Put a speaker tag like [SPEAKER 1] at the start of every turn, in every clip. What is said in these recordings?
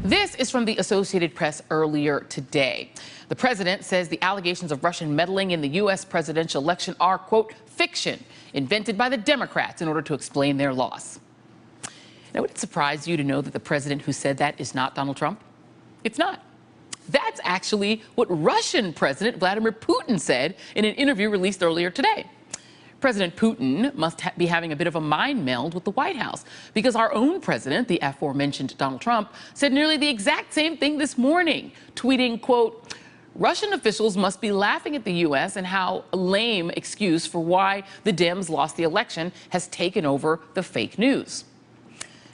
[SPEAKER 1] This is from the Associated Press earlier today. The president says the allegations of Russian meddling in the U.S. presidential election are, quote, fiction, invented by the Democrats in order to explain their loss. Now, would it surprise you to know that the president who said that is not Donald Trump? It's not. That's actually what Russian President Vladimir Putin said in an interview released earlier today. President Putin must be having a bit of a mind meld with the White House, because our own president, the aforementioned Donald Trump, said nearly the exact same thing this morning, tweeting, quote, Russian officials must be laughing at the U.S. and how a lame excuse for why the Dems lost the election has taken over the fake news.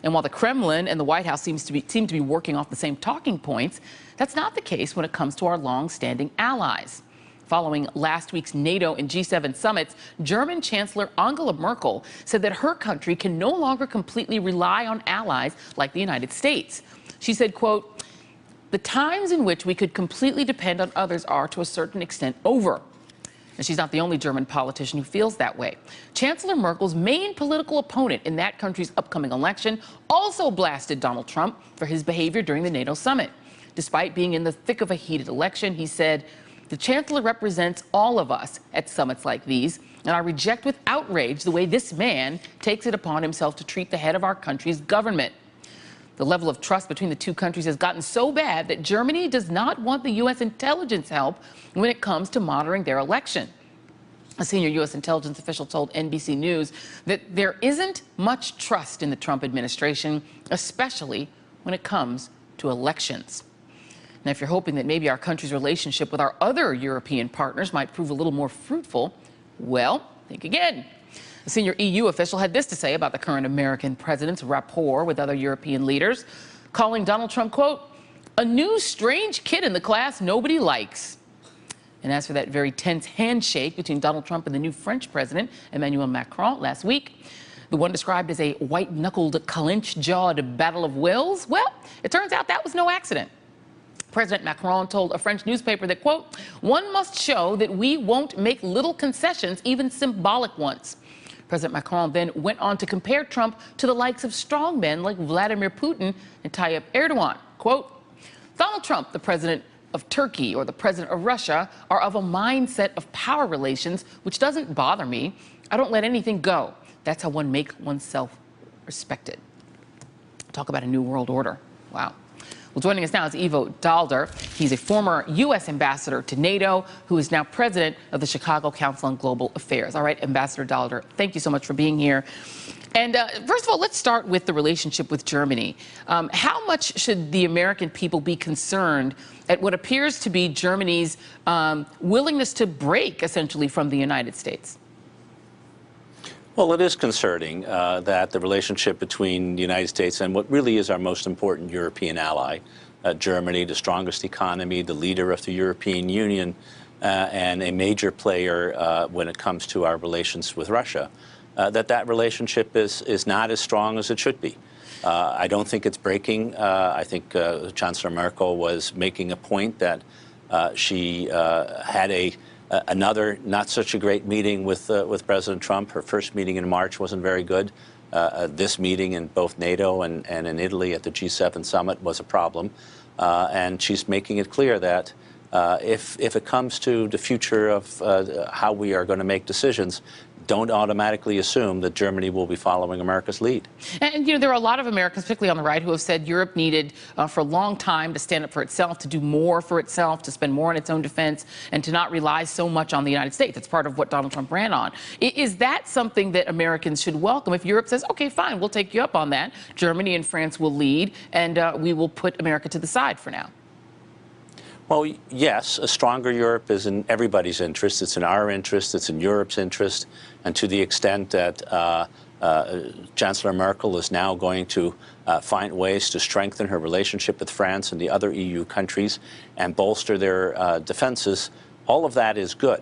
[SPEAKER 1] And while the Kremlin and the White House seem to be working off the same talking points, that's not the case when it comes to our long-standing allies. Following last week's NATO and G7 summits, German Chancellor Angela Merkel said that her country can no longer completely rely on allies like the United States. She said, quote, the times in which we could completely depend on others are, to a certain extent, over. And she's not the only German politician who feels that way. Chancellor Merkel's main political opponent in that country's upcoming election also blasted Donald Trump for his behavior during the NATO summit. Despite being in the thick of a heated election, he said, the chancellor represents all of us at summits like these, and I reject with outrage the way this man takes it upon himself to treat the head of our country's government. The level of trust between the two countries has gotten so bad that Germany does not want the U.S. intelligence help when it comes to monitoring their election. A senior U.S. intelligence official told NBC News that there isn't much trust in the Trump administration, especially when it comes to elections. Now, if you're hoping that maybe our country's relationship with our other European partners might prove a little more fruitful, well, think again. A senior EU official had this to say about the current American president's rapport with other European leaders, calling Donald Trump, quote, a new strange kid in the class nobody likes. And as for that very tense handshake between Donald Trump and the new French president, Emmanuel Macron, last week, the one described as a white-knuckled, clench-jawed battle of wills, well, it turns out that was no accident. President Macron told a French newspaper that, quote, one must show that we won't make little concessions, even symbolic ones. President Macron then went on to compare Trump to the likes of strongmen like Vladimir Putin and Tayyip Erdogan. Quote, Donald Trump, the president of Turkey or the president of Russia, are of a mindset of power relations, which doesn't bother me. I don't let anything go. That's how one makes oneself respected. Talk about a new world order. Wow. Well, joining us now is Ivo Daalder. He's a former U.S. ambassador to NATO, who is now president of the Chicago Council on Global Affairs. All right, Ambassador Daalder, thank you so much for being here. And first of all, let's start with the relationship with Germany. How much should the American people be concerned at what appears to be Germany's willingness to break, essentially, from the United States?
[SPEAKER 2] Well, it is concerning that the relationship between the United States and what really is our most important European ally, Germany, the strongest economy, the leader of the European Union, and a major player when it comes to our relations with Russia, that relationship is not as strong as it should be. I don't think it's breaking. I think Chancellor Merkel was making a point that she had another not such a great meeting with President Trump. Her first meeting in March wasn't very good. This meeting in both NATO and in Italy at the G7 summit was a problem. And she's making it clear that if it comes to the future of how we are going to make decisions, don't automatically assume that Germany will be following America's lead.
[SPEAKER 1] And, you know, there are a lot of Americans, particularly on the right, who have said Europe needed for a long time to stand up for itself, to do more for itself, to spend more on its own defense, and to not rely so much on the United States. It's part of what Donald Trump ran on. Is that something that Americans should welcome if Europe says, OK, fine, we'll take you up on that. Germany and France will lead, and we will put America to the side for now?
[SPEAKER 2] Well, yes, a stronger Europe is in everybody's interest. It's in our interest. It's in Europe's interest. And to the extent that Chancellor Merkel is now going to find ways to strengthen her relationship with France and the other EU countries and bolster their defenses, all of that is good.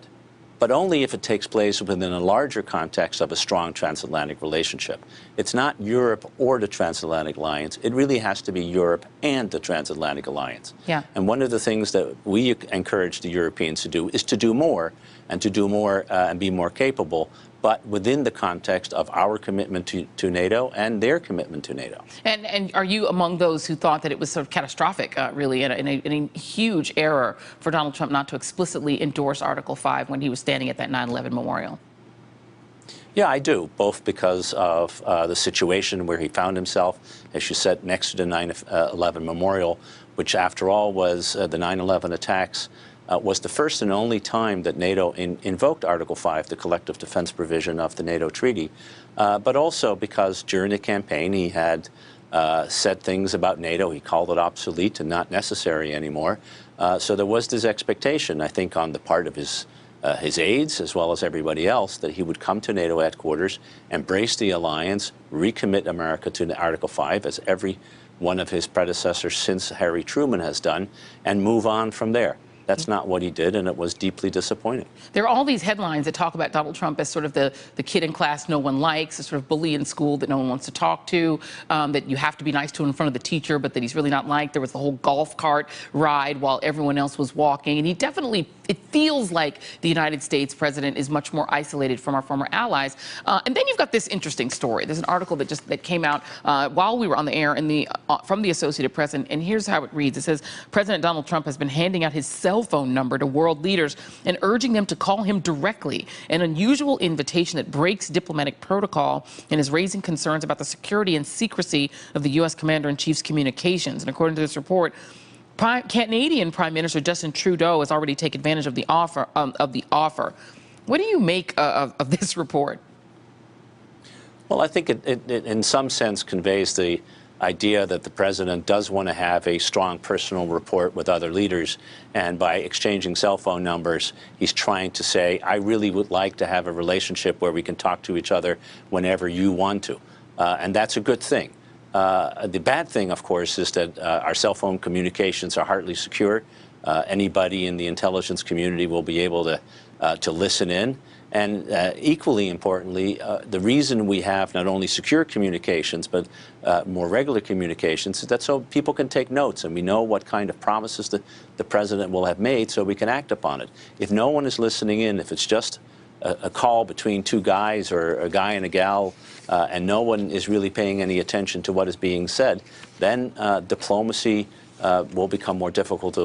[SPEAKER 2] But only if it takes place within a larger context of a strong transatlantic relationship. It's not Europe or the transatlantic alliance. It really has to be Europe and the transatlantic alliance.
[SPEAKER 1] Yeah.
[SPEAKER 2] And one of the things that we encourage the Europeans to do is to do more. and to do more and be more capable, but within the context of our commitment to NATO and their commitment to NATO.
[SPEAKER 1] And are you among those who thought that it was sort of catastrophic, really, and a huge error for Donald Trump not to explicitly endorse Article 5 when he was standing at that 9/11 memorial?
[SPEAKER 2] Yeah, I do, both because of the situation where he found himself, as you said, next to the 9/11 memorial, which, after all, was the 9/11 attacks, was the first and only time that NATO invoked Article 5, the collective defense provision of the NATO treaty, but also because during the campaign he had said things about NATO. He called it obsolete and not necessary anymore. So there was this expectation, I think, on the part of his aides, as well as everybody else, that he would come to NATO headquarters, embrace the alliance, recommit America to Article 5, as every one of his predecessors since Harry Truman has done, and move on from there. That's not what he did, and it was deeply disappointing.
[SPEAKER 1] There are all these headlines that talk about Donald Trump as sort of the kid in class no one likes, a sort of bully in school that no one wants to talk to, that you have to be nice to in front of the teacher, but that he's really not liked. There was the whole golf cart ride while everyone else was walking. And he definitely, it feels like the United States president is much more isolated from our former allies. And then you've got this interesting story. There's an article that came out while we were on the air from the Associated Press, and here's how it reads. It says, President Donald Trump has been handing out his cell phone number to world leaders and urging them to call him directly, an unusual invitation that breaks diplomatic protocol and is raising concerns about the security and secrecy of the U.S. Commander-in-Chief's communications. And according to this report, Canadian Prime Minister Justin Trudeau has already taken advantage of the offer. What do you make of this report?
[SPEAKER 2] Well, I think it in some sense conveys the idea that the president does want to have a strong personal rapport with other leaders, and by exchanging cell phone numbers, he's trying to say, I really would like to have a relationship where we can talk to each other whenever you want to. And that's a good thing. The bad thing, of course, is that our cell phone communications are hardly secure. Anybody in the intelligence community will be able to listen in. And equally importantly, the reason we have not only secure communications, but more regular communications, is that so people can take notes and we know what kind of promises the president will have made so we can act upon it. If no one is listening in, if it's just a call between two guys or a guy and a gal, and no one is really paying any attention to what is being said, then diplomacy will become more difficult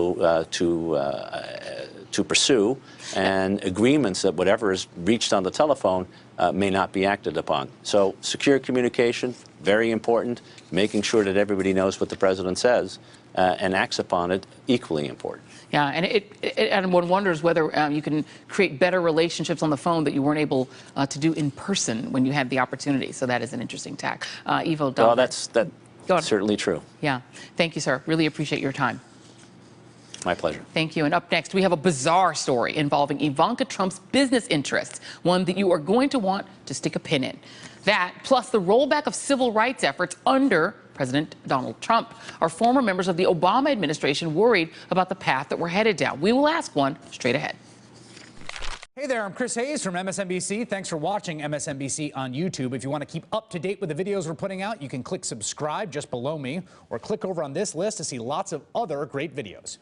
[SPEAKER 2] to pursue, and agreements that whatever is reached on the telephone may not be acted upon. So secure communication, very important. Making sure that everybody knows what the president says and acts upon it, equally important.
[SPEAKER 1] Yeah, and and one wonders whether you can create better relationships on the phone that you weren't able to do in person when you had the opportunity. So that is an interesting tack. Ivo,
[SPEAKER 2] well, that's certainly true.
[SPEAKER 1] Yeah. Thank you, sir. Really appreciate your time.
[SPEAKER 2] My pleasure.
[SPEAKER 1] Thank you. And up next, we have a bizarre story involving Ivanka Trump's business interests, one that you are going to want to stick a pin in. That, plus the rollback of civil rights efforts under President Donald Trump. Are former members of the Obama administration worried about the path that we're headed down? We will ask one straight ahead.
[SPEAKER 3] Hey there, I'm Chris Hayes from MSNBC. Thanks for watching MSNBC on YouTube. If you want to keep up to date with the videos we're putting out, you can click subscribe just below me, or click over on this list to see lots of other great videos.